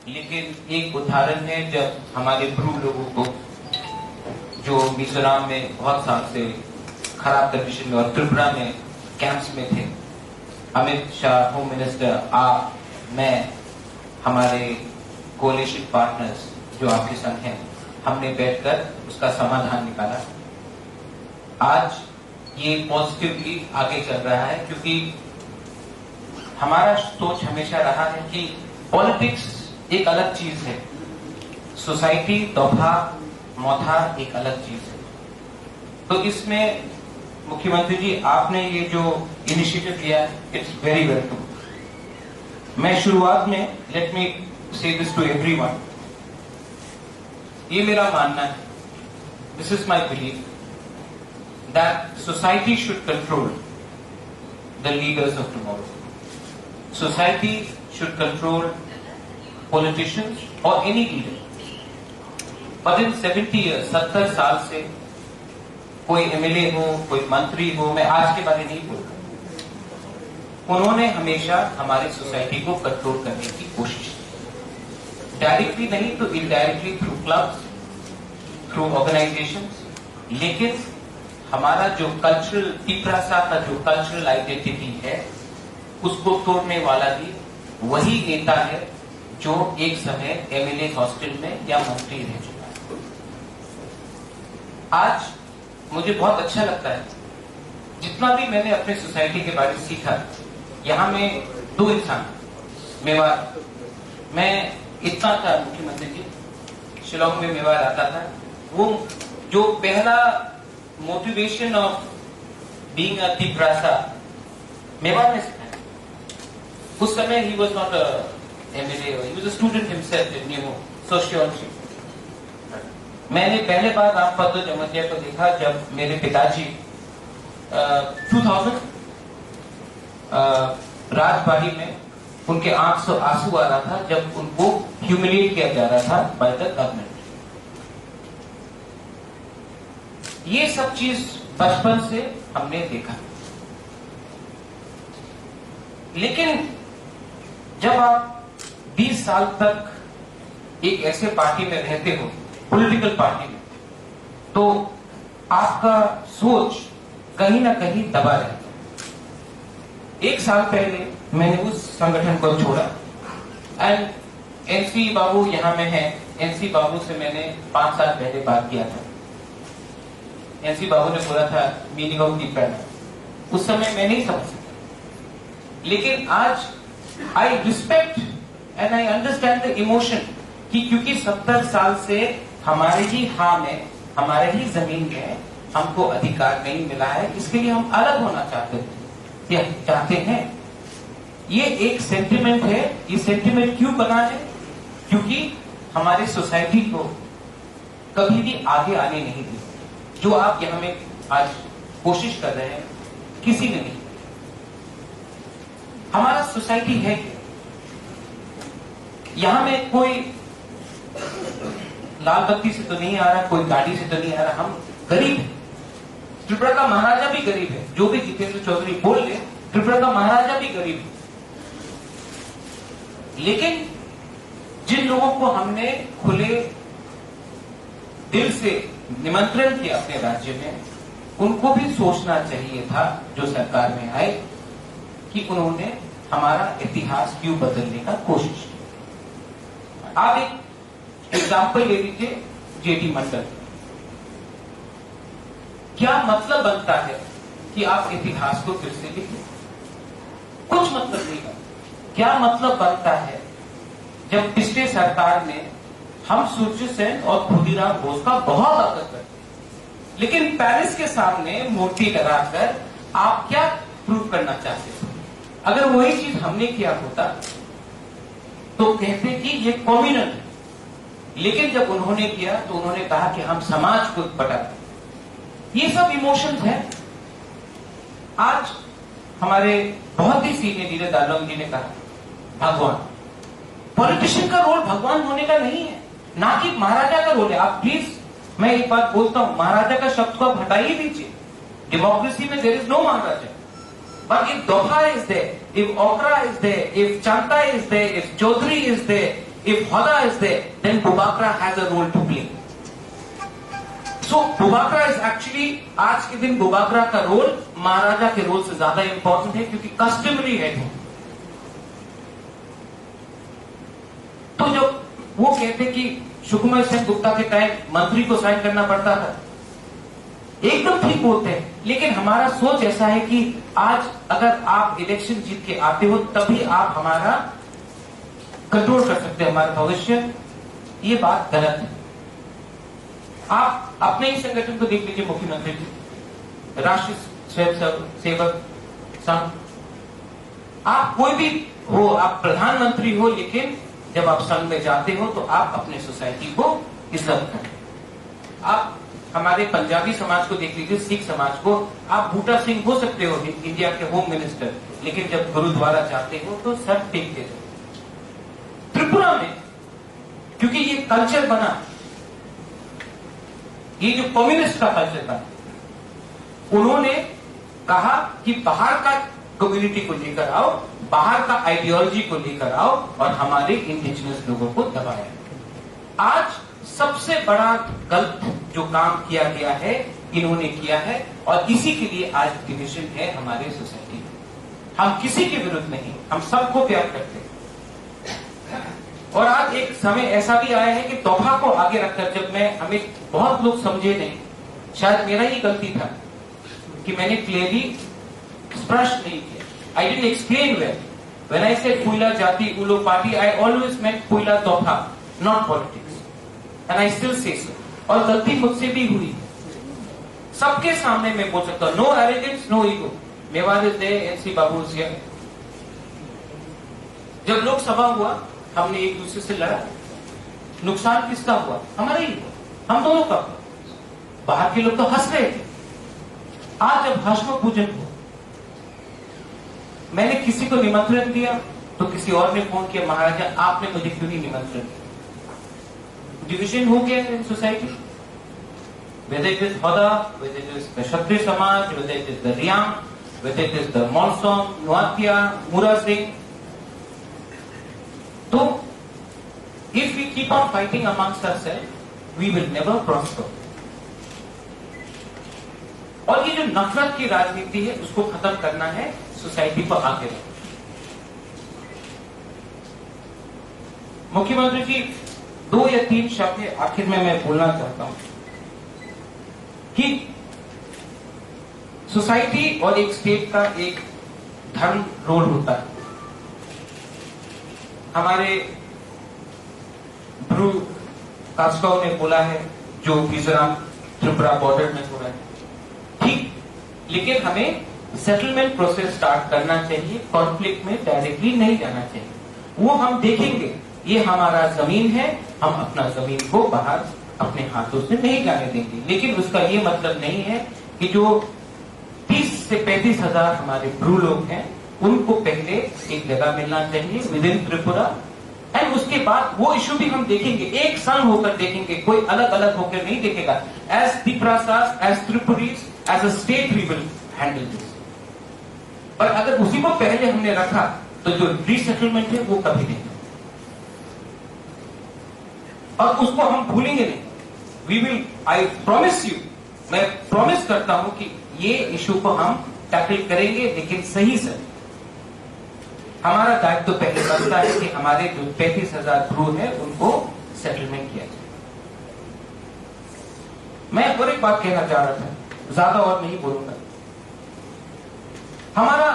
लेकिन एक उदाहरण है जब हमारे ब्रू लोगों को जो मिजोरम में बहुत साल से खराब कंडीशन में और त्रिपुरा में कैंप्स में थे, अमित शाह होम मिनिस्टर, आप, मैं, हमारे कोalition पार्टनर्स जो आपके संग हैं, हमने बैठकर उसका समाधान निकाला। आज ये पॉजिटिवली आगे चल रहा है क्योंकि हमारा सोच हमेशा रहा है कि पॉलिटिक्स एक अलग चीज है, सोसाइटी तोहफा मौथा एक अलग चीज है। तो इसमें मुख्यमंत्री जी आपने ये जो इनिशिएटिव लिया है, इट्स वेरी वेलकम। मैं शुरुआत में लेट मी से दिस टू एवरीवन, ये मेरा मानना है, this is my belief that society should control the leaders of tomorrow. Society should control politicians or any leader. But in 70 years, 70 साल से कोई एमएलए हो, कोई मंत्री हो, मैं आज के बारे नहीं बोल रहा, उन्होंने हमेशा हमारी सोसाइटी को कंट्रोल करने की कोशिश की, डायरेक्टली नहीं तो indirectly, through clubs, through organisations. लेकिन हमारा जो कल्चरल, तिपरासा का जो कल्चरल आइडेंटिटी है, उसको तोड़ने वाला भी वही नेता है जो एक समय एमएलए हॉस्टल में या मंत्री रह चुका है। आज मुझे बहुत अच्छा लगता है, जितना भी मैंने अपने सोसाइटी के बारे में सीखा, यहां में दो इंसान, मेवाड़, मैं इतना था मुख्यमंत्री जी, शिलोंग में मेवाड़ आता था, वो जो पहला motivation of being a Tiprasa Mewar में सिखाया। उस समय he was not a MLA, he was a student himself in sociology. मैंने पहले बार रामपद जमतिया को देखा जब मेरे पिताजी 2000 राजबाड़ी में उनके आंख से आंसू आ रहा था जब उनको ह्यूमिलिएट किया जा रहा था बाय द गवर्नमेंट। ये सब चीज बचपन से हमने देखा। लेकिन जब आप 20 साल तक एक ऐसे पार्टी में रहते हो, पॉलिटिकल पार्टी में, तो आपका सोच कहीं ना कहीं दबा रहता है। 1 साल पहले मैंने उस संगठन को छोड़ा एंड एनसी बाबू यहां में है। एनसी बाबू से मैंने 5 साल पहले बात किया था। एनसी बाबू ने बोला था मीनिंग ऑफ दी पैनल, उस समय मैं नहीं समझ सका। लेकिन आज I respect and I understand the emotion कि क्योंकि 70 साल से हमारे ही हां में, हमारे ही जमीन में हमको अधिकार नहीं मिला है, इसके लिए हम अलग होना चाहते हैं। ये एक सेंटिमेंट है। ये सेंटिमेंट क्यों बना है? क्योंकि हमारी सोसाइटी को कभी भी आगे आने नहीं दी। जो आप यहां में आज कोशिश कर रहे हैं, किसी ने नहीं। हमारा सोसाइटी है, यहां में कोई लाल बत्ती से तो नहीं आ रहा, कोई गाड़ी से तो नहीं आ रहा, हम गरीब हैं। त्रिपुरा का महाराजा भी गरीब है, जो भी जितेंद्र चौधरी बोल ले, त्रिपुरा का महाराजा भी गरीब है। लेकिन जिन लोगों को हमने खुले दिल से निमंत्रण किया अपने राज्य में, उनको भी सोचना चाहिए था जो सरकार में आए कि उन्होंने हमारा इतिहास क्यों बदलने का कोशिश की। आप एक एग्जाम्पल ले लीजिए, जेटी मंडल। क्या मतलब बनता है कि आप इतिहास को फिर से लिखें? कुछ मतलब नहीं बनता। क्या मतलब बनता है जब पिछले सरकार ने हम सूर्य सेन और खुदीराम बोस का बहुत आदर करते, लेकिन पेरिस के सामने मूर्ति लगाकर आप क्या प्रूव करना चाहते थे? अगर वही चीज हमने किया होता तो कहते कि ये कॉम्युनल है। लेकिन जब उन्होंने किया तो उन्होंने कहा कि हम समाज को बटाते। ये सब इमोशंस हैं। आज हमारे बहुत ही सीनियर लीडर दालोम जी ने कहा, भगवान, पॉलिटिशियन का रोल भगवान होने का नहीं है, ना कि महाराजा का रोल है। आप प्लीज, मैं एक बात बोलता हूं, महाराजा का शब्द को आप हटा ही दीजिए। डेमोक्रेसी में there is no maharaja. But if Doha is there, if Okra is there, if Chanta is there, if Chaudhary is there, if Hoda is there, then Bubakra has a role to play. So Bubakra is actually, आज के दिन Bubakra का role महाराजा के role से ज्यादा important है, क्योंकि customary है। तो जब वो कहते कि सुकुमार सेन गुप्ता के टाइम मंत्री को साइन करना पड़ता था, एकदम ठीक बोलते हैं, लेकिन हमारा सोच ऐसा है कि आज अगर आप इलेक्शन जीत के आते हो तभी आप हमारा कंट्रोल कर सकते हैं, हमारा भविष्य। ये बात गलत है। आप अपने ही संगठन को देख लीजिए, मुख्यमंत्री जी, राष्ट्रीय स्वयंसेवक संघ, आप कोई भी हो, आप प्रधानमंत्री हो, लेकिन जब आप संघ में जाते हो तो आप अपने सोसाइटी को इज्जत करें। आप हमारे पंजाबी समाज को देख लीजिए, सिख समाज को, आप बूटा सिंह हो सकते हो इंडिया के होम मिनिस्टर, लेकिन जब गुरुद्वारा जाते हो तो सर टेक के जाओ। त्रिपुरा में क्योंकि ये कल्चर बना, ये जो कम्युनिस्ट का कल्चर बना, उन्होंने कहा कि बाहर का कम्युनिटी को लेकर आओ, बाहर का आइडियोलॉजी को लेकर आओ और हमारे इंडिजिनस लोगों को दबाया। आज सबसे बड़ा गलत जो काम किया गया है इन्होंने किया है, और इसी के लिए आज डिविजन है हमारे सोसाइटी में। हम किसी के विरुद्ध नहीं, हम सबको प्यार करते हैं। और आज एक समय ऐसा भी आया है कि तोहफा को आगे रखकर, जब मैं, हमें बहुत लोग समझे नहीं, शायद मेरा ही गलती था कि मैंने क्लियरली स्पष्ट नहीं किया। I didn't explain well. When I said पुइला जाति उलो पार्टी, आई ऑलवेज मेंट पुइला तोहफा, not politics, and I still say so. और गलती मुझसे भी हुई, सबके सामने मैं बोल सकता हूं, no arrogance, no ego. Mewar is there, NC Babu is here. जब लोकसभा हुआ, हमने एक दूसरे से लड़ा, नुकसान किसका हुआ? हमारा ही हुआ, हम दोनों का हुआ। बाहर के लोग तो हंस रहे थे। आज जब भस्म पूजन हुआ, मैंने किसी को निमंत्रण दिया तो किसी और ने फोन किया, महाराजा आपने मुझे क्यों नहीं निमंत्रण दिया? डिविजन हो गया in society, whether it is Hoda, whether it is the Kshatriya Samaj, whether it is the Riyam, whether it is the Monsong, Nuatia, Mura Singh. So, if we keep on fighting amongst ourselves, we will never prosper. और ये जो नफरत की राजनीति है, उसको खत्म करना है, सोसाइटी को आगे रखना। मुख्यमंत्री जी, 2 या 3 शब्द आखिर में मैं बोलना चाहता हूं कि सोसाइटी और एक स्टेट का एक धर्म रोल होता है। हमारे ब्रू कास्काओ ने बोला है, जो मिजोरम त्रिपुरा बॉर्डर में हो रहा है, ठीक, लेकिन हमें सेटलमेंट प्रोसेस स्टार्ट करना चाहिए, कॉन्फ्लिक्ट में डायरेक्टली नहीं जाना चाहिए। वो हम देखेंगे, ये हमारा जमीन है, हम अपना जमीन को बाहर अपने हाथों से नहीं जाने देंगे। लेकिन उसका ये मतलब नहीं है कि जो 30 से 35 हजार हमारे ब्रू लोग हैं, उनको पहले एक जगह मिलना चाहिए विद इन त्रिपुरा, एंड उसके बाद वो इश्यू भी हम देखेंगे, एक संग होकर देखेंगे, कोई अलग अलग होकर नहीं देखेगा। एज त्रिपुरासास, as Tripuris, as a state we will handle this. पर अगर उसी को पहले हमने रखा तो जो रीसेटलमेंट है वो कभी नहीं, और उसको हम भूलेंगे नहीं। We will, I promise you, मैं प्रॉमिस करता हूं कि ये इशू को हम टैकल करेंगे, लेकिन सही से। हमारा दायित्व तो पहले बनता है कि हमारे जो 35,000 ब्रू है उनको सेटलमेंट किया जाए। मैं और एक बात कहना चाह रहा था, ज्यादा और नहीं बोलूंगा। हमारा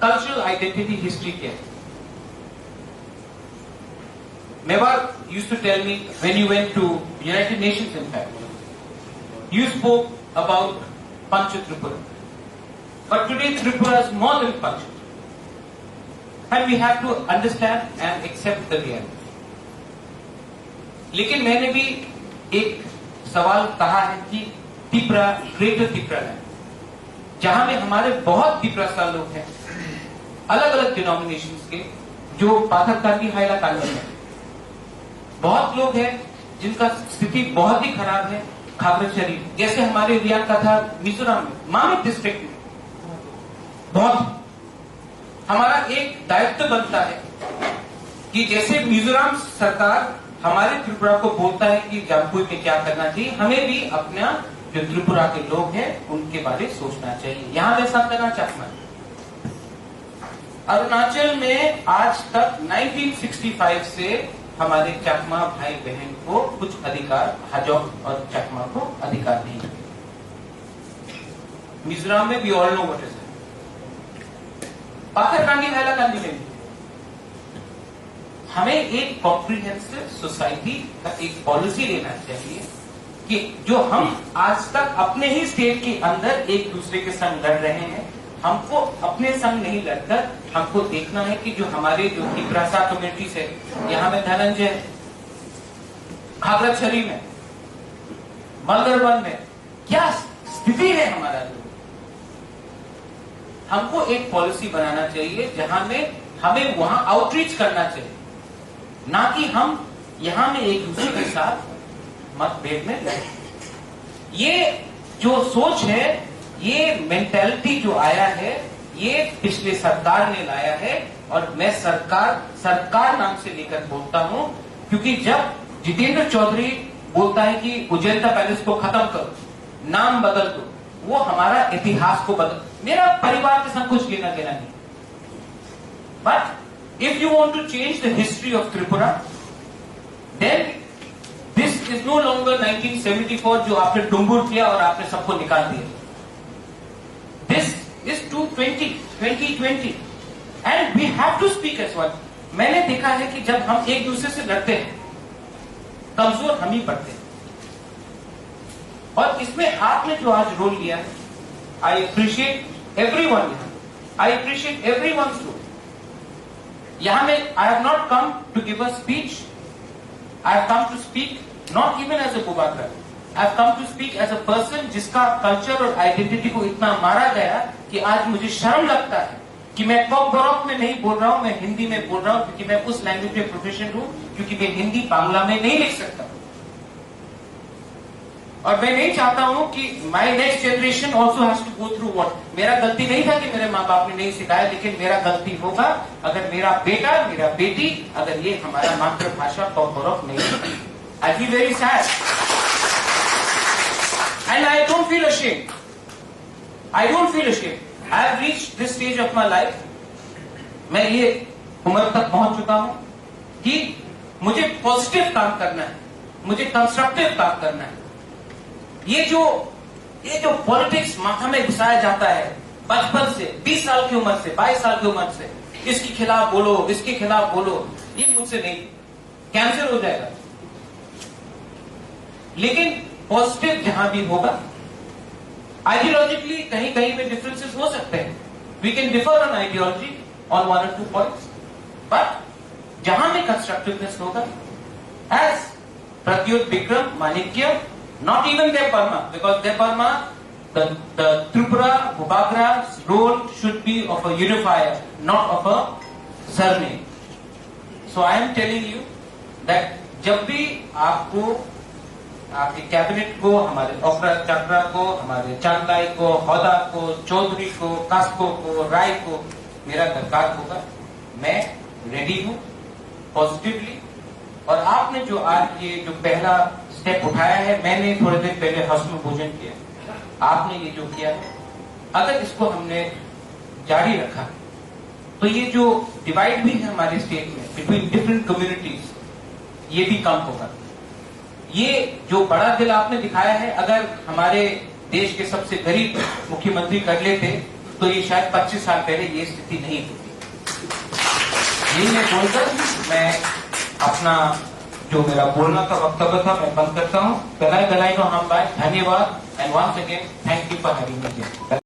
कल्चरल आइडेंटिटी हिस्ट्री क्या है? Mewar used to tell me, when you went to United Nations, in fact, you spoke about Pancha Tripura. But today Tripura is more than Pancha. And we have to understand and accept the reality. लेकिन मैंने भी एक सवाल कहा है कि Tripura, greater Tripura है, जहां में हमारे बहुत त्रिपुरा लोग हैं, अलग अलग डिनोमिनेशंस के, जो पाथरकांडी, हाइलाकांडी है। बहुत लोग हैं जिनका स्थिति बहुत ही खराब है, खागर शरीफ, जैसे हमारे रियाद का था मिजोरम में, मामिक डिस्ट्रिक्ट में, बहुत हमारा एक दायित्व बनता है कि जैसे मिजोरम सरकार हमारे त्रिपुरा को बोलता है कि जमपुई में क्या करना चाहिए, हमें भी अपना जो त्रिपुरा के लोग हैं उनके बारे में सोचना चाहिए। यहां वैसा करना चाहता हूं। अरुणाचल में आज तक 1965 से हमारे चकमा भाई बहन को कुछ अधिकार, हाजोंग और चकमा को अधिकार नहीं है। मिजोरम में भी ऑल नो व्हाट इज पाखर कांडी हैला कांडी में हमें एक कॉम्प्रिहेंसिव सोसाइटी का एक पॉलिसी लेना चाहिए कि जो हम आज तक अपने ही स्टेट के अंदर एक दूसरे के संग लड़ रहे हैं, हमको अपने संग नहीं लड़कर हमको देखना है कि जो हमारे जो तिब्रासा कम्युनिटीज है, यहाँ में धनंजय, खागराछड़ी में, मलगरवन में क्या स्थिति है हमारा लोग, हमको एक पॉलिसी बनाना चाहिए जहां में हमें वहां आउटरीच करना चाहिए, ना कि हम यहां में एक दूसरे के साथ मतभेद में लड़े। ये जो सोच है, ये मेंटालिटी जो आया है, ये पिछले सरकार ने लाया है और मैं सरकार नाम से लेकर बोलता हूं, क्योंकि जब जितेंद्र चौधरी बोलता है कि उजैलता पैलेस को खत्म करो, नाम बदल दो, वो हमारा इतिहास को बदल, मेरा परिवार के साथ कुछ लेना देना नहीं, but if you want to change the history of Tripura, then this is no longer 1974 जो आपने टुम्बुर किया और आपने सबको निकाल दिया। This is 2020 and we have to speak as one. मैंने देखा है कि जब हम एक दूसरे से लड़ते हैं, कमजोर हम ही पड़ते हैं, और इसमें आपने जो आज रोल लिया है, I appreciate everyone, I appreciate everyone's role. यहां में I have not come to give a speech, I have come to speak not even as a Bubagra. I have come to speak as a person जिसका culture और identity को इतना मारा गया कि आज मुझे शर्म लगता है कि मैं कॉक में नहीं बोल रहा हूं, मैं हिंदी में बोल रहा हूं, क्योंकि मैं उस लैंग्वेज में प्रोफेशनल हूं, क्योंकि मैं हिंदी बांग्ला में नहीं लिख सकता। और मैं नहीं चाहता हूं कि my next generation also has to go through what, मेरा गलती नहीं था कि मेरे माँ बाप ने नहीं सिखाया, लेकिन मेरा गलती होगा अगर मेरा बेटा, मेरा बेटी, अगर ये हमारा मातृभाषा कॉक नहीं, I feel very sad and I don't feel ashamed, I don't feel ashamed. I have reached this stage of my life, मैं ये उम्र तक पहुंच चुका हूं कि मुझे पॉजिटिव काम करना है, मुझे कंस्ट्रक्टिव काम करना है। ये जो पॉलिटिक्स माथा में घुसाया जाता है बचपन से, 20 साल की उम्र से, 22 साल की उम्र से, इसके खिलाफ बोलो, इसके खिलाफ बोलो, ये मुझसे नहीं, कैंसर हो जाएगा। लेकिन पॉजिटिव जहां भी होगा, आइडियोलॉजिकली कहीं कहीं में डिफरेंसेस हो सकते हैं, we can differ on ideology on 1 or 2 points, but जहां में कंस्ट्रक्टिवनेस होगा, एज प्रत्युत विक्रम माणिक्य, not even their Burma, because their Burma, the Tripura, Bubagra's role should be of a unifier, not of a surname. So I am telling you that जब भी आपको आपके cabinet को, हमारे ओकरा चक्रा को, हमारे चांदाई को, हौदा को, चौधरी को, कास्को को, राय को मेरा दरकार होगा, मैं रेडी हूं पॉजिटिवली। और आपने जो आज ये जो पहला स्टेप उठाया है, मैंने थोड़े दिन पहले हस्म भोजन किया, आपने ये जो किया है, अगर इसको हमने जारी रखा तो ये जो डिवाइड भी है हमारे स्टेट में बिटवीन डिफरेंट कम्युनिटीज, ये भी कम होगा। ये जो बड़ा दिल आपने दिखाया है, अगर हमारे देश के सबसे गरीब मुख्यमंत्री कर लेते तो ये शायद 25 साल पहले ये स्थिति नहीं होती। यही मैं बोलकर मैं अपना जो मेरा बोलना का वक्तव्य था मैं बंद करता हूँ। गलाई गलाई को हम बात, धन्यवाद and once again thank you for having me.